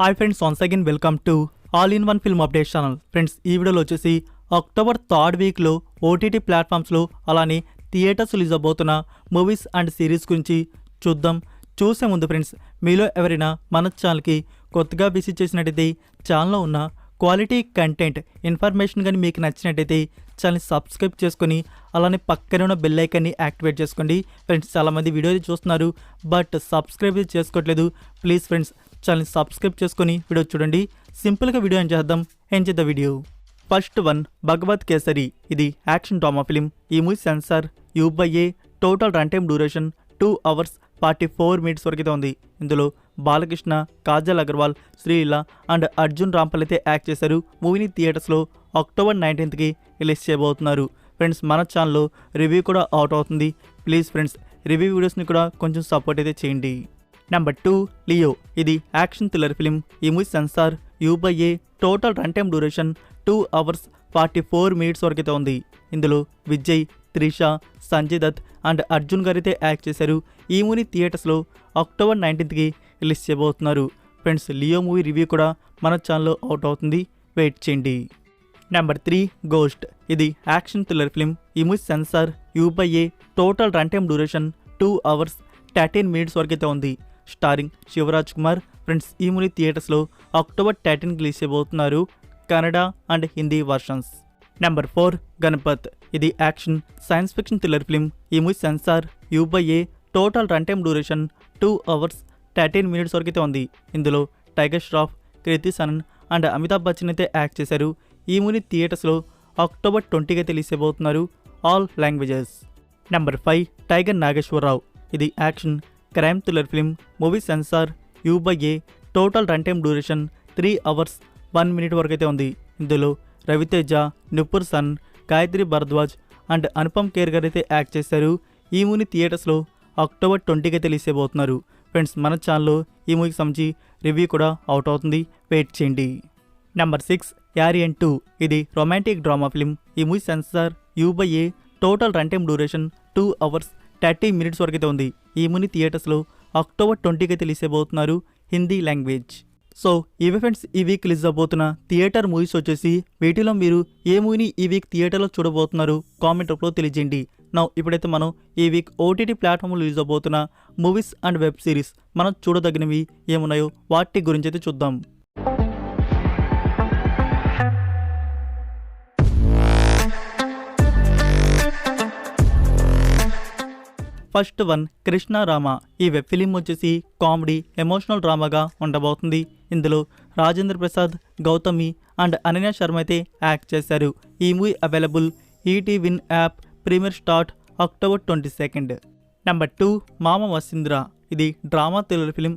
Hi friends, once again welcome to all in one film update channel. Friends, ఈ వీడియోలో వచ్చేసి October 3rd వీక్లో OTT ప్లాట్ఫామ్స్లో అలానే థియేటర్స్ రిలీజ్ అవబోతున్న మూవీస్ అండ్ సిరీస్ గురించి చూద్దాం. చూసే ముందు ఫ్రెండ్స్, మీలో ఎవరైనా మన ఛానల్కి కొత్తగా విజిట్ చేసినట్టయితే ఛానల్లో ఉన్న క్వాలిటీ కంటెంట్ ఇన్ఫర్మేషన్ కానీ మీకు నచ్చినట్టయితే ఛానల్ని సబ్స్క్రైబ్ చేసుకొని అలానే పక్కనే ఉన్న బెల్ ఐకాన్ని యాక్టివేట్ చేసుకోండి. ఫ్రెండ్స్, చాలామంది వీడియో చూస్తున్నారు బట్ సబ్స్క్రైబ్ చేసుకోవట్లేదు. ప్లీజ్ ఫ్రెండ్స్, ఛానల్ని సబ్స్క్రైబ్ చేసుకొని వీడియో చూడండి. సింపుల్గా వీడియో ఏం చేద్దాం, the video. First one, Bhagavanth Kesari. ఇది యాక్షన్ డ్రామా ఫిలిం. ఈ movie censor U/A, total run time duration 2 hours 44 minutes వరకు అయితే ఉంది. ఇందులో బాలకృష్ణ, కాజల్ అగర్వాల్, శ్రీలీల అండ్ అర్జున్ రాంపల్ అయితే యాక్ట్ చేశారు. మూవీని థియేటర్స్లో అక్టోబర్ 19th రిలీజ్ చేయబోతున్నారు. ఫ్రెండ్స్, మన ఛానల్లో రివ్యూ కూడా అవుట్ అవుతుంది. ప్లీజ్ ఫ్రెండ్స్, రివ్యూ వీడియోస్ని కూడా కొంచెం సపోర్ట్ అయితే చేయండి. Number 2, Leo. ఇది యాక్షన్ థ్రిల్లర్ ఫిలిం. ఈ movie censor U/A, total run time duration 2 hours 44 minutes వరకు అయితే ఉంది. ఇందులో విజయ్, త్రిష, సంజయ్ దత్ అండ్ అర్జున్ గారు అయితే యాక్ట్ చేశారు. ఈ మూవీ థియేటర్స్లో అక్టోబర్ 19th రిలీజ్ చేయబోతున్నారు. ఫ్రెండ్స్, లియో మూవీ రివ్యూ కూడా మన ఛానల్లో అవుట్ అవుతుంది, వెయిట్ చేయండి. Number 3, ghost. ఇది యాక్షన్ థ్రిల్లర్ ఫిలిం. ఈ movie censor U/A, total run time duration 2 hours 13 minutes వరకు అయితే ఉంది. స్టారింగ్ శివరాజ్ కుమార్. ఫ్రెండ్స్, ఈ మూవీ థియేటర్స్లో అక్టోబర్ 13th రిలీజ్ చేయబోతున్నారు, Kannada and Hindi versions. Number 4, Ganapath. ఇది action science fiction thriller film. ఈ movie censor U/A, total run time duration 2 hours 13 minutes వరకు అయితే ఉంది. ఇందులో టైగర్ ష్రాఫ్, కృతి సనన్ అండ్ అమితాబ్ బచ్చన్ అయితే యాక్ట్ చేశారు. ఈ మూవీ థియేటర్స్లో అక్టోబర్ 20th రిలీజ్ చేయబోతున్నారు, all languages. Number 5, Tiger Nageswararao. ఇది action crime thriller film. Movie censor U/A, total run time duration 3 hours 1 minute వరకు అయితే ఉంది. ఇందులో రవితేజ, నిపుర్ సన్, గాయత్రి భరద్వాజ్ అండ్ అనుపమ్ ఖేర్ గారు అయితే యాక్ట్ చేశారు. ఈ మూవీ థియేటర్స్లో అక్టోబర్ 20th రిలీజ్ చేయబోతున్నారు. ఫ్రెండ్స్, మన ఛానల్లో ఈ మూవీకి సంబంధించి రివ్యూ కూడా అవుట్ అవుతుంది, వెయిట్ చేయండి. నెంబర్ 6, యారియన్ 2. ఇది రొమాంటిక్ డ్రామా ఫిలిం. ఈ movie censor U/A, total run time duration 2 hours 30 minutes వరకు అయితే ఉంది. ఈ మూవీ థియేటర్స్లో అక్టోబర్ 20th రిలీజ్ చేయబోతున్నారు, హిందీ లాంగ్వేజ్. సో ఇవి ఫ్రెండ్స్, ఈ వీక్ రిలీజ్ అవబోతున్న థియేటర్ మూవీస్ వచ్చేసి. వీటిలో మీరు ఏ మూవీని ఈ వీక్ థియేటర్లో చూడబోతున్నారు కామెంట్ రూపంలో తెలియజేయండి. ఇప్పుడైతే మనం ఈ వీక్ ఓటీటీ ప్లాట్ఫామ్లో రిలీజ్ అవబోతున్న మూవీస్ అండ్ వెబ్ సిరీస్ మనం చూడదగినవి ఏమున్నాయో వాటి గురించి అయితే చూద్దాం. First one, Krishna Rama. ఈ వెబ్ ఫిలిం వచ్చేసి కామెడీ ఎమోషనల్ డ్రామాగా ఉండబోతుంది. ఇందులో రాజేంద్ర ప్రసాద్, గౌతమి అండ్ అనన్య శర్మ అయితే యాక్ట్ చేశారు. ఈ movie available ET Win app. Premiere start October 22nd. Number 2, మామ వసింద్ర. ఇది డ్రామా థ్రిల్లర్ ఫిలిం.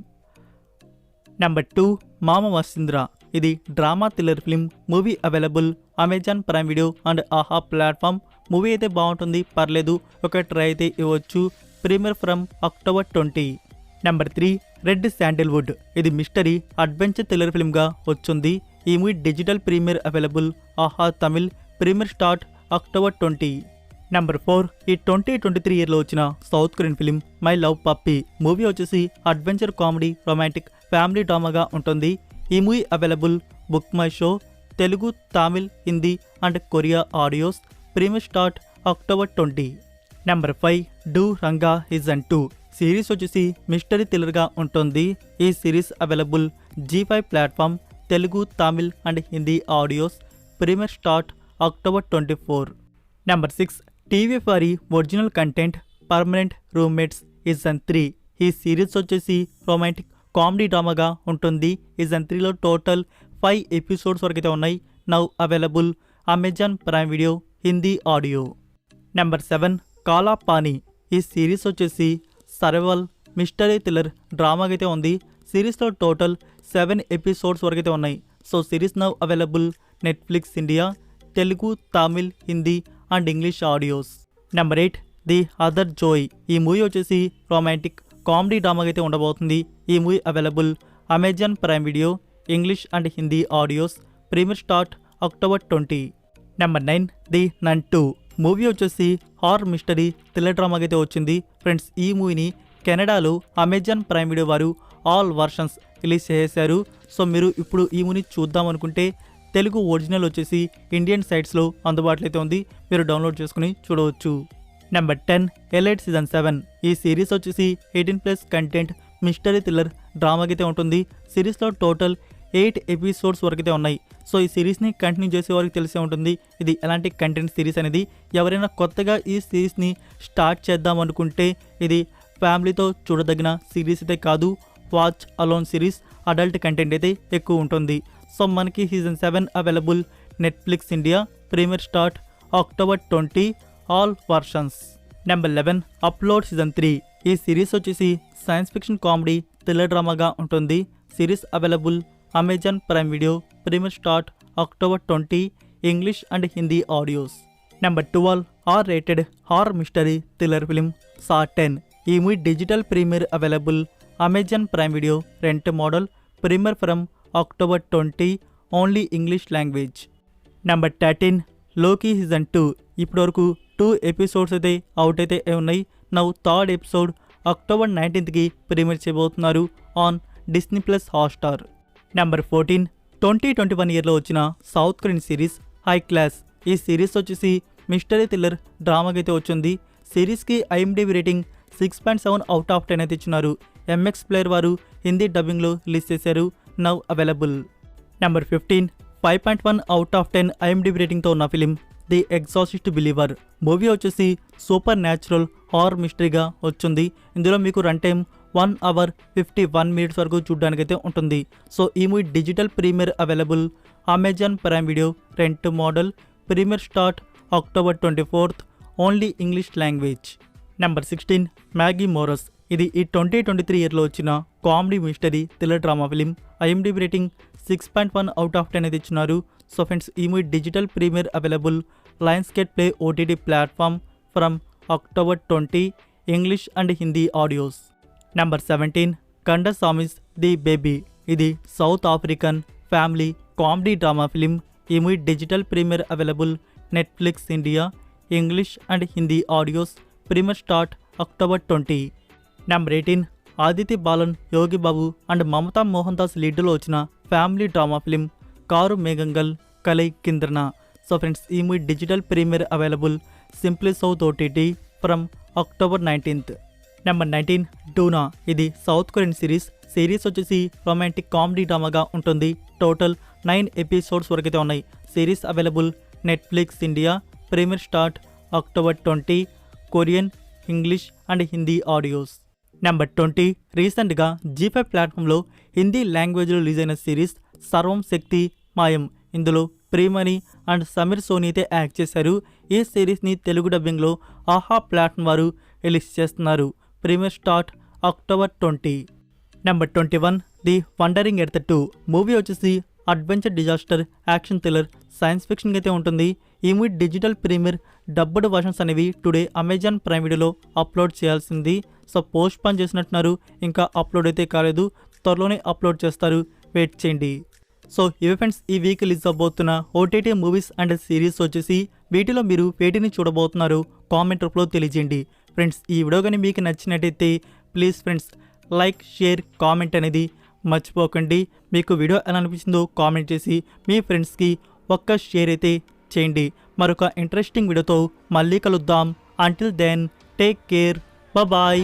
నెంబర్ 2, మామ వసింద్ర. ఇది drama thriller film. Movie available Amazon Prime Video and Aha platform. Movie అయితే బాగుంటుంది, పర్లేదు, ఒక ట్రై అయితే ఇవ్వచ్చు. Premiere from October 20. Number 3, red sandalwood. ఇది మిస్టరీ అడ్వెంచర్ థ్రిల్లర్ ఫిల్మ్గా వచ్చింది. ఈ మూవీ డిజిటల్ ప్రీమియర్ అవైలబుల్ ఆహా Tamil. Premier start October 20. Number 4, ఈ 2023 ఇయర్లో వచ్చిన South Korean film my love puppy. Movie వచ్చేసి అడ్వెంచర్ కామెడీ రొమాంటిక్ ఫ్యామిలీ డ్రామాగా ఉంటుంది. ఈ movie available book my show, Telugu, Tamil, Hindi and Korea audios. Premiere start October 20. Number 5, do Ranga season 2. Series వచ్చేసి mystery థ్రిల్లర్గా ఉంటుంది. ఈ series available G5 platform, Telugu, Tamil and Hindi audios. Premiere start October 24. Number 6, TVF original content Permanent Roommates season 3. ఈ series వచ్చేసి romantic comedy డ్రామాగా ఉంటుంది. Season 3లో total 5 episodes వరకు అయితే ఉన్నాయి. Now available Amazon Prime video Hindi audio. Number 7, కాలా పానీ. ఈ సిరీస్ వచ్చేసి సర్వైవల్ మిస్టరీ థ్రిల్లర్ డ్రామాగా అయితే ఉంది. సిరీస్లో టోటల్ 7 episodes వరకు అయితే ఉన్నాయి. So series now available Netflix India, Telugu, Tamil, Hindi and English audios. Number 8, The Other Zoey. ఈ మూవీ వచ్చేసి రొమాంటిక్ కామెడీ డ్రామాగా అయితే ఉండబోతుంది. ఈ movie available Amazon Prime Video English and Hindi audios. Premiere start October 20. Number 9, The Nun 2. Movie వచ్చేసి horror mystery thriller డ్రామాగా అయితే వచ్చింది. ఫ్రెండ్స్, ఈ మూవీని కెనడాలో అమెజాన్ ప్రైమ్ వీడియో వారు ఆల్ వర్షన్స్ రిలీజ్ చేశారు. సో మీరు ఇప్పుడు ఈ మూవీని చూద్దాం అనుకుంటే తెలుగు ఒరిజినల్ వచ్చేసి ఇండియన్ సైట్స్లో అందుబాటులో అయితే ఉంది, మీరు డౌన్లోడ్ చేసుకుని చూడవచ్చు. Number 10 elite season 7. ఈ సిరీస్ వచ్చేసి 18+ కంటెంట్ మిస్టరీ థ్రిల్లర్ డ్రామాకి అయితే ఉంటుంది. సిరీస్లో టోటల్ 8 ఎపిసోడ్స్ వరకు అయితే ఉన్నాయి. సో ఈ సిరీస్ని కంటిన్యూ చేసే వారికి తెలిసే ఉంటుంది ఇది ఎలాంటి కంటెంట్ సిరీస్ అనేది. ఎవరైనా కొత్తగా ఈ సిరీస్ని స్టార్ట్ చేద్దాం అనుకుంటే ఇది ఫ్యామిలీతో చూడదగిన సిరీస్ అయితే కాదు, watch alone series. Adult content అయితే ఎక్కువ ఉంటుంది. సో మనకి season 7 available Netflix India. Premiere start October 20, all versions. Number 11 Upload season 3. ఈ సిరీస్ వచ్చేసి సైన్స్ ఫిక్షన్ కామెడీ థ్రిల్లర్ డ్రామాగా ఉంటుంది. Series available Amazon Prime Video. Premiere start October 20, English and Hindi audios. Number 12 R rated horror mystery thriller film Saw 10. ఈ movie digital premiere available Amazon Prime Video. Rent model. Premiere from October 20, only English language. Number 13 Loki season 2. ఇప్పటివరకు 2 episodes అయితే out అయితే ఉన్నాయి. Now third episode October 19కి premiere చేయబోతున్నారు on Disney Plus Hotstar. Number 14 2021 ఇయర్లో వచ్చిన South Korean series High Class. ఈ series వచ్చేసి మిస్టరీ థ్రిల్లర్ డ్రామాకి అయితే వచ్చింది. సిరీస్కి IMDb రేటింగ్ 6.7 అవుట్ ఆఫ్ 10 అయితే ఇచ్చినారు. MX ప్లేయర్ వారు హిందీ డబ్బింగ్లో రిలీజ్ చేశారు. Now available. Number 15 5.1 out of 10 IMDb రేటింగ్తో ఉన్న film the exorcist believer. Movie వచ్చేసి సూపర్ న్యాచురల్ హారర్ మిస్టరీగా వచ్చింది. ఇందులో మీకు రన్ టైం 1 hour 51 minutes వరకు చూడడానికైతే ఉంటుంది. సో ఈ movie digital premiere available Amazon Prime Video. Rent model. Premiere start October 24, only English language. Number 16 Maggie Moores. ఇది ఈ 2023 ఇయర్లో వచ్చిన comedy mystery thriller drama film. IMDb rating 6.1 out of 10 అయితే ఇచ్చినారు. So friends ఈ movie digital premiere available Lions Gate Play OTT platform from October 20, English and Hindi audios. Number 17 Kandasamys the baby. ఇది South African family comedy drama film. ఈ movie digital premiere available Netflix India. English and Hindi audios. Premiere start October 20. Number 18 Aditi Balan, Yogi Babu and Mamta Mohandas లీడ్లో వచ్చిన family drama film Karu Meghangal Kalaigindrana. So friends ఈ movie digital premiere available Simply South OTT from October 19th. Number 19 Doona. ఇది South Korean series వచ్చేసి romantic comedy డ్రామాగా ఉంటుంది. Total 9 episodes వరకు అయితే ఉన్నాయి. Series available Netflix India. Premiere start October 20, Korean, English and Hindi audios. Number 20 రీసెంట్గా G5 ప్లాట్ఫామ్లో హిందీ లాంగ్వేజ్లో రిలీజ్ అయిన సిరీస్ సర్వం శక్తి మాయం. ఇందులో ప్రియమణి అండ్ సమీర్ సోని అయితే యాక్ట్ చేశారు. ఈ సిరీస్ని తెలుగు డబ్బింగ్లో ఆహా ప్లాట్ఫామ్ వారు రిలీజ్ చేస్తున్నారు. Premiere start October 20. Number 21 The Wandering Earth 2. Movie వచ్చేసి adventure disaster action thriller science fiction అయితే ఉంటుంది. ఈ movie digital premiere dubbed versions అనేవి టుడే అమెజాన్ ప్రైమ్ వీడియోలో అప్లోడ్ చేయాల్సింది. సో పోస్ట్ పోన్ చేసినట్టున్నారు, ఇంకా అప్లోడ్ అయితే కాలేదు, త్వరలోనే అప్లోడ్ చేస్తారు, వెయిట్ చేయండి. సో ఇవి ఫ్రెండ్స్ ఈ వీక్ రిలీజ్ అవబోతున్న OTT మూవీస్ అండ్ సిరీస్ వచ్చేసి. వీటిలో మీరు వేటిని చూడబోతున్నారు కామెంట్ రూపంలో తెలియజేయండి. ఫ్రెండ్స్ ఈ వీడియో కానీ మీకు నచ్చినట్టయితే please friends like, share, comment అనేది మర్చిపోకండి. మీకు వీడియో ఎలా అనిపించిందో కామెంట్ చేసి మీ ఫ్రెండ్స్కి ఒక్క షేర్ అయితే చేయండి. మరొక ఇంట్రెస్టింగ్ వీడియోతో మళ్ళీ కలుద్దాం. Until then take care, bye.